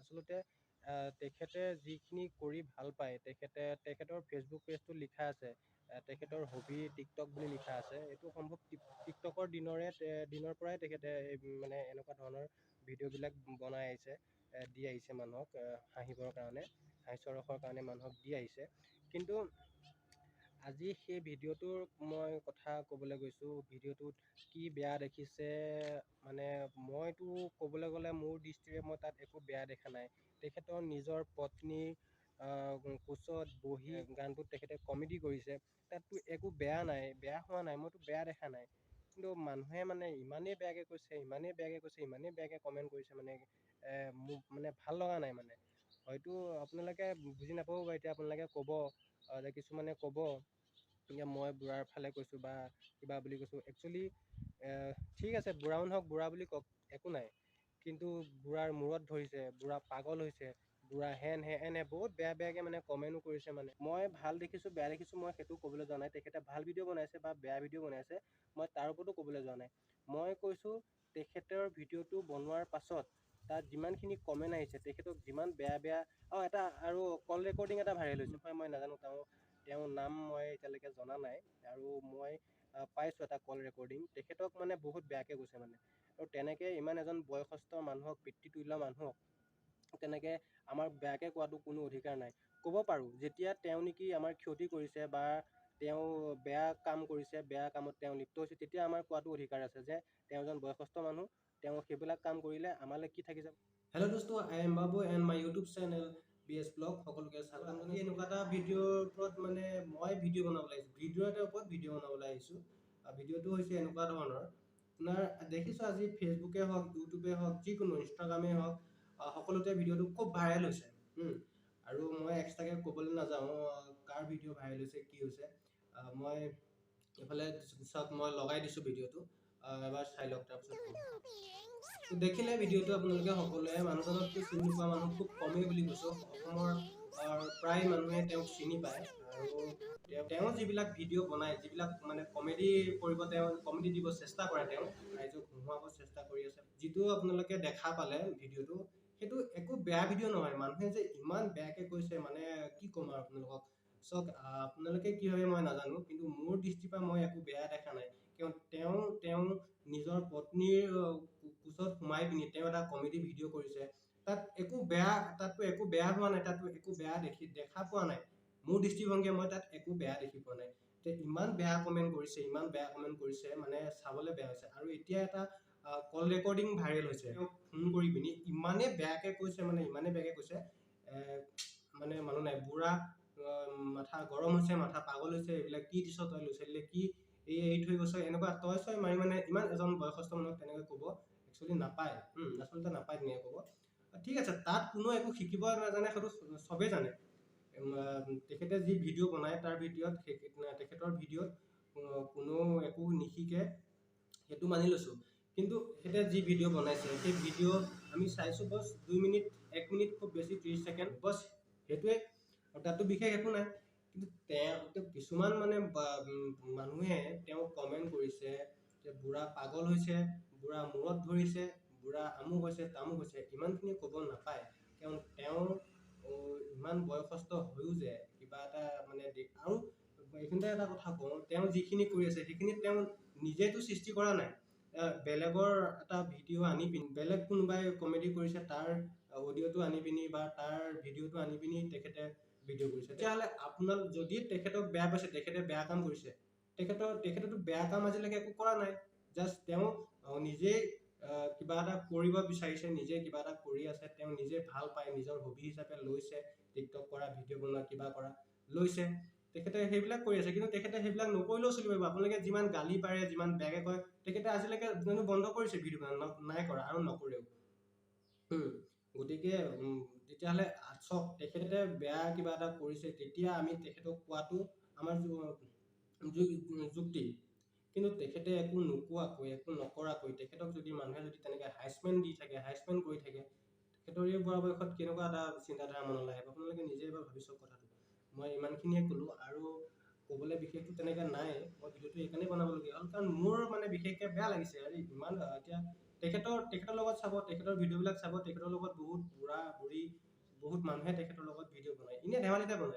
আচলতে তেখেতে যিখিনি কৰি ভাল পায়, তেখেতৰ ফেচবুক পেজটো লিখা আছে, তেখেতৰ হবি টিকটক বুলি লিখা আছে। এইটো সম্ভৱ টিকটকৰ দিনৰ পৰাই তেখেতে মানে এনেকুৱা ধৰণৰ ভিডিঅ'বিলাক বনাই আহিছে, দি আহিছে মানুহক হাঁহিবৰ কাৰণে, হাস্যৰসৰ কাৰণে মানুহক দি আহিছে। কিন্তু আজি সেই ভিডিঅ'টোৰ মই কথা ক'বলৈ গৈছোঁ। ভিডিঅ'টোত কি বেয়া দেখিছে, মানে মইতো ক'বলৈ গ'লে মোৰ দৃষ্টিৰে মই তাত একো বেয়া দেখা নাই। তেখেতৰ নিজৰ পত্নীৰ কোচত বহি গানটোত তেখেতে কমেডি কৰিছে, তাততো একো বেয়া নাই, বেয়া হোৱা নাই, মইতো বেয়া দেখা নাই। কিন্তু মানুহে মানে ইমানেই বেয়াকৈ কৈছে, ইমানেই বেয়াকৈ কমেণ্ট কৰিছে, মানে মোক মানে ভাল লগা নাই। মানে হয়তো আপোনালোকে বুজি নাপাব বা এতিয়া আপোনালোকে ক'ব যে কিছুমানে ক'ব যে মই বুঢ়াৰ ফালে কৈছোঁ বা কিবা বুলি কৈছোঁ। একচুৱেলি ঠিক আছে, বুঢ়া মানুহক বুঢ়া বুলি কওক, একো নাই। কিন্তু বুঢ়াৰ মূৰত ধৰিছে, বুঢ়া পাগল হৈছে, বুঢ়া এনে বহুত বেয়াকৈ মানে কমেণ্টো কৰিছে। মানে মই ভাল দেখিছোঁ বেয়া দেখিছোঁ মই সেইটো ক'বলৈ যোৱা নাই। তেখেতে ভাল ভিডিঅ' বনাইছে বা বেয়া ভিডিঅ' বনাইছে, মই তাৰ ওপৰতো ক'বলৈ যোৱা নাই। মই কৈছোঁ তেখেতৰ ভিডিঅ'টো বনোৱাৰ পাছত তাত যিমানখিনি কমেণ্ট আহিছে, তেখেতক যিমান বেয়া আৰু কল ৰেকৰ্ডিং এটা ভাইৰেল হৈছে, হয় মই নাজানো, তেওঁৰ নাম মই এতিয়ালৈকে জনা নাই। আৰু মই পাইছোঁ এটা কল ৰেকৰ্ডিং, তেখেতক মানে বহুত বেয়াকৈ কৈছে মানে। আৰু তেনেকৈ ইমান এজন বয়সস্থ মানুহক, পিতৃতুল্য মানুহক তেনেকৈ আমাৰ বেয়াকৈ কোৱাটো কোনো অধিকাৰ নাই। ক'ব পাৰোঁ যেতিয়া তেওঁ নেকি আমাৰ ক্ষতি কৰিছে বা তেওঁ বেয়া কাম কৰিছে, বেয়া কামত তেওঁ লিপ্ত হৈছে, তেতিয়া আমাৰ কোৱাটো অধিকাৰ আছে যে তেওঁ এজন বয়সস্থ মানুহ, তেওঁ সেইবিলাক কাম কৰিলে আমালৈ কি থাকি যাব। Hello' দোস্তো, I am Babu and my YouTube channel BS blog. সকলোকে স্বাগতম। আজি এনেকুৱা এটা ভিডিঅ'ৰ ওপৰত মানে মই ভিডিঅ' বনাবলৈ আহিছোঁ, ভিডিঅ' এটাৰ ওপৰত ভিডিঅ' বনাবলৈ আহিছোঁ। ভিডিঅ'টো হৈছে এনেকুৱা ধৰণৰ, আপোনাৰ দেখিছোঁ আজি ফেচবুকে হওক, ইউটিউবে হওক, যিকোনো ইনষ্টাগ্ৰামেই হওক, সকলোতে ভিডিঅ'টো খুব ভাইৰেল হৈছে। আৰু মই এক্সট্ৰাকৈ ক'বলৈ নাযাওঁ কাৰ ভিডিঅ' ভাইৰেল হৈছে, কি হৈছে। মই এইফালে চাওক, মই লগাই দিছোঁ ভিডিঅ'টো, এবাৰ চাই লওক। তাৰপিছত দেখিলে ভিডিঅ'টো আপোনালোকে সকলোৱে, মানুহজনকতো চিনি নোপোৱা মানুহ খুব কমেই বুলি কৈছোঁ। অসমৰ প্ৰায় মানুহে তেওঁক চিনি পায়। আৰু তেওঁ যিবিলাক ভিডিঅ' বনায়, যিবিলাক মানে কমেডি কৰিব, তেওঁ কমেডি দিব চেষ্টা কৰে, তেওঁ ৰাইজক হহুৱাব চেষ্টা কৰি আছে। যিটো আপোনালোকে দেখা পালে ভিডিঅ'টো, সেইটো একো বেয়া ভিডিঅ' নহয়। মানুহে যে ইমান বেয়াকৈ কৈছে, মানে কি ক'ম আৰু আপোনালোকক। চাওক, আপোনালোকে কি ভাবে মই নাজানো, কিন্তু মোৰ দৃষ্টিৰ পৰা মই একো বেয়া দেখা নাই। কিয় তেওঁ নিজৰ পত্নীৰ কোচত সোমাই পিনি তেওঁ এটা কমেডি ভিডিঅ' কৰিছে। তাততো একো বেয়া হোৱা নাই, তাততো একো বেয়া দেখা পোৱা নাই। মোৰ দৃষ্টিভংগীয়ে মই তাত একো বেয়া দেখি পোৱা নাই। ইমান বেয়া কমেণ্ট কৰিছে, মানে চাবলৈ বেয়া হৈছে। আৰু এতিয়া এটা কল ৰেকৰ্ডিং ভাইৰেল হৈছে, তেওঁক ফোন কৰি পিনি ইমানেই বেয়াকৈ কৈছে, মানে মানুহ নাই, বুঢ়া মাথা গৰম হৈছে, মাথা পাগল হৈছে, এইবিলাক কি দিছ তই ল'ৰা ছোৱালীলে, কি এৰি থৈ গৈছ, এনেকুৱা তই চই মাৰি মানে ইমান এজন বয়সস্থ মানুহক তেনেকৈ ক'ব একচুৱেলি নাপায়। আচলতে নাপায় তেনেকৈ ক'ব। ঠিক আছে, তাত কোনো একো শিকিব নাজানে, সেইটো চবেই জানে। তেখেতে যি ভিডিঅ' বনায়, তাৰ ভিডিঅ'ত তেখেতৰ ভিডিঅ'ত কোনো একো নিশিকে, সেইটো মানি লৈছোঁ। কিন্তু তেখেতে যি ভিডিঅ' বনাইছে, সেই ভিডিঅ' আমি চাইছোঁ বছ 2 মিনিট, 1 মিনিট, খুব বেছি 30 ছেকেণ্ড, বছ সেইটোৱে। আৰু তাতো বিশেষ একো নাই। কিন্তু তেওঁ কিছুমান মানে মানুহে তেওঁক কমেণ্ট কৰিছে যে বুঢ়া পাগল হৈছে, বুঢ়া মূৰত ধৰিছে, বুঢ়া আমুক হৈছে, তামুক হৈছে। ইমানখিনি ক'ব নাপায়, তেওঁ ইমান বয়সস্থ হৈও যে কিবা এটা মানে আৰু এইখিনিতে এটা কথা কওঁ, তেওঁ যিখিনি কৰি আছে সেইখিনি তেওঁ নিজেতো সৃষ্টি কৰা নাই। বেলেগৰ এটা ভিডিঅ' আনি পিনি, বেলেগ কোনোবাই কমেডি কৰিছে, তাৰ অডিঅ'টো আনি পিনি বা তাৰ ভিডিঅ'টো আনি পিনি তেখেতে ভিডিঅ' কৰিছে। তেতিয়াহ'লে আপোনাক যদি তেখেতক বেয়া পাইছে, তেখেতে বেয়া কাম কৰিছে, তেখেতেতো বেয়া কাম আজিলৈকে একো কৰা নাই। জাষ্ট তেওঁ নিজেই কিবা এটা কৰিব বিচাৰিছে, নিজে কিবা এটা কৰি আছে, তেওঁ নিজে ভাল পায়, নিজৰ হবি হিচাপে লৈছে, টিকটক কৰা, ভিডিঅ' বনোৱা, কিবা কৰা লৈছে। তেখেতে সেইবিলাক কৰি আছে, কিন্তু তেখেতে সেইবিলাক নকৰিলেও চলিব পাৰিব। আপোনালোকে যিমান গালি পাৰে, যিমান বেয়াকৈ কয়, তেখেতে আজিলৈকে বন্ধ কৰিছে ভিডিঅ' বনোৱা, নাই কৰা আৰু নকৰেও। গতিকে তেতিয়াহ'লে চাওক, তেখেতে বেয়া কিবা এটা কৰিছে, তেতিয়া আমি তেখেতক কোৱাটো আমাৰ যুক্তি। কিন্তু তেখেতে একো নোকোৱাকৈ, একো নকৰাকৈ, তেখেতক যদি মানুহে যদি তেনেকৈ হাইচমেণ্ট দি থাকে, হাইচমেণ্ট কৰি থাকে, তেখেতৰ এই বুঢ়া বয়সত কেনেকুৱা এটা চিন্তাধাৰা মনলৈ আহিব, আপোনালোকে নিজে এবাৰ ভাবি চাওক কথাটো। মই ইমানখিনিয়ে ক'লোঁ, আৰু ক'বলৈ বিশেষটো তেনেকৈ নাই। মই ভিডিঅ'টো এইকাৰণেই বনাবলগীয়া হ'ল, কাৰণ মোৰ মানে বিশেষকৈ বেয়া লাগিছে। ইমান এতিয়া তেখেতৰ লগত চাব, তেখেতৰ ভিডিঅ'বিলাক চাব, তেখেতৰ লগত বহুত বুঢ়া বুঢ়ী বহুত মানুহে তেখেতৰ লগত ভিডিঅ' বনায়, এনে ধেমালিতে বনায়।